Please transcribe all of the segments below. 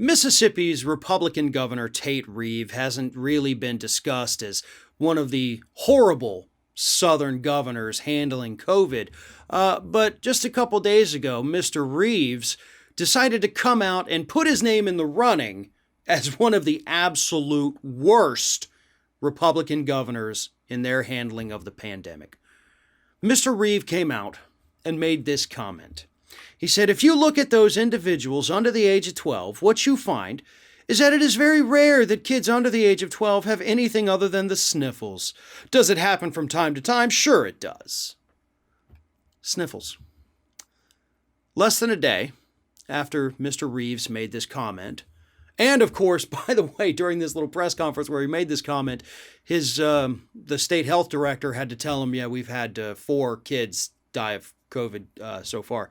Mississippi's Republican Governor Tate Reeves hasn't really been discussed as one of the horrible Southern governors handling COVID. But just a couple days ago, Mr. Reeves decided to come out and put his name in the running as one of the absolute worst Republican governors in their handling of the pandemic. Mr. Reeve came out and made this comment. He said, if you look at those individuals under the age of 12, what you find is that it is very rare that kids under the age of 12 have anything other than the sniffles. Does it happen from time to time? Sure it does. Sniffles. Less than a day after Mr. Reeves made this comment, and of course, by the way, during this little press conference where he made this comment, the state health director had to tell him, yeah, we've had 4 kids die of COVID so far.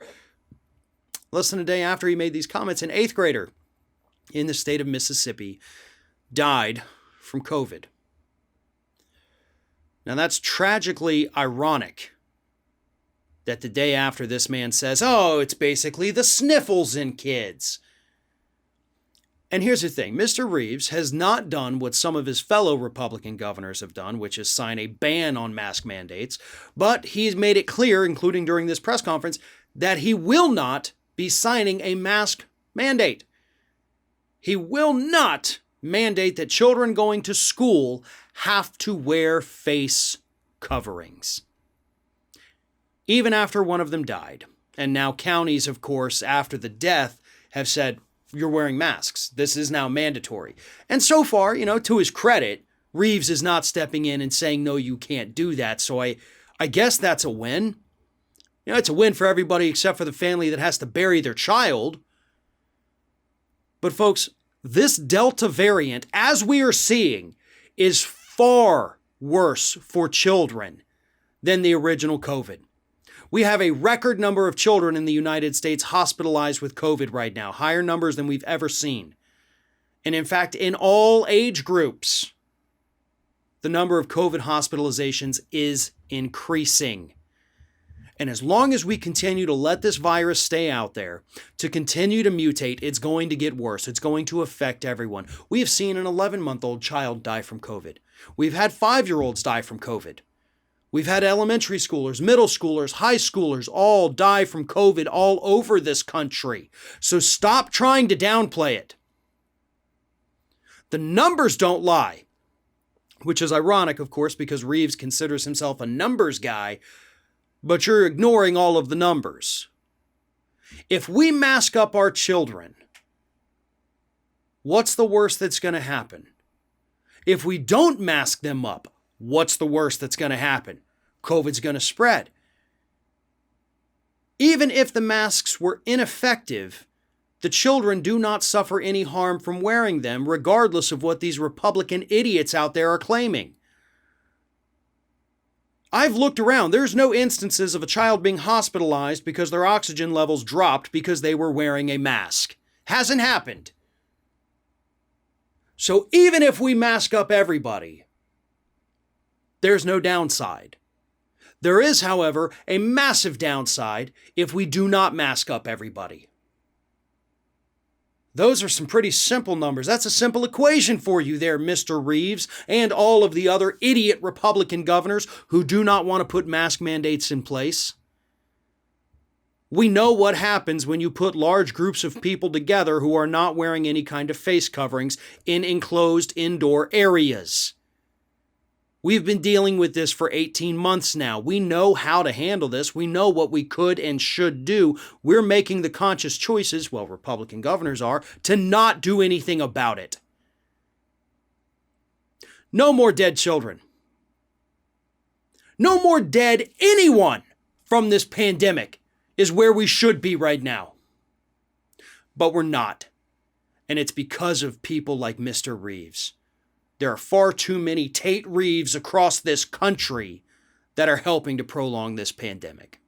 Less than a day after he made these comments, an 8th grader in the state of Mississippi died from COVID. Now that's tragically ironic that the day after this man says, oh, it's basically the sniffles in kids. And here's the thing, Mr. Reeves has not done what some of his fellow Republican governors have done, which is sign a ban on mask mandates, but he's made it clear, including during this press conference, that he will not be signing a mask mandate. He will not mandate that children going to school have to wear face coverings. Even after one of them died. And now counties, of course, after the death have said, you're wearing masks. This is now mandatory. And so far, to his credit, Reeves is not stepping in and saying, no, you can't do that. So I guess that's a win. It's a win for everybody except for the family that has to bury their child. But folks, this Delta variant, as we are seeing, is far worse for children than the original COVID. We have a record number of children in the United States hospitalized with COVID right now, higher numbers than we've ever seen. And in fact, in all age groups, the number of COVID hospitalizations is increasing. And as long as we continue to let this virus stay out there, to continue to mutate, it's going to get worse. It's going to affect everyone. We have seen an 11-month-old child die from COVID. We've had 5-year-olds die from COVID. We've had elementary schoolers, middle schoolers, high schoolers all die from COVID all over this country. So stop trying to downplay it. The numbers don't lie, which is ironic, of course, because Reeves considers himself a numbers guy, but you're ignoring all of the numbers. If we mask up our children, what's the worst that's going to happen? If we don't mask them up, what's the worst that's going to happen? COVID's going to spread. Even if the masks were ineffective, the children do not suffer any harm from wearing them, regardless of what these Republican idiots out there are claiming. I've looked around. There's no instances of a child being hospitalized because their oxygen levels dropped because they were wearing a mask. Hasn't happened. So even if we mask up everybody, there's no downside. There is, however, a massive downside if we do not mask up everybody. Those are some pretty simple numbers. That's a simple equation for you there, Mr. Reeves, and all of the other idiot Republican governors who do not want to put mask mandates in place. We know what happens when you put large groups of people together who are not wearing any kind of face coverings in enclosed indoor areas. We've been dealing with this for 18 months now. We know how to handle this. We know what we could and should do. We're making the conscious choices, well, Republican governors are, to not do anything about it. No more dead children. No more dead anyone from this pandemic is where we should be right now. But we're not. And it's because of people like Mr. Reeves. There are far too many Tate Reeves across this country that are helping to prolong this pandemic.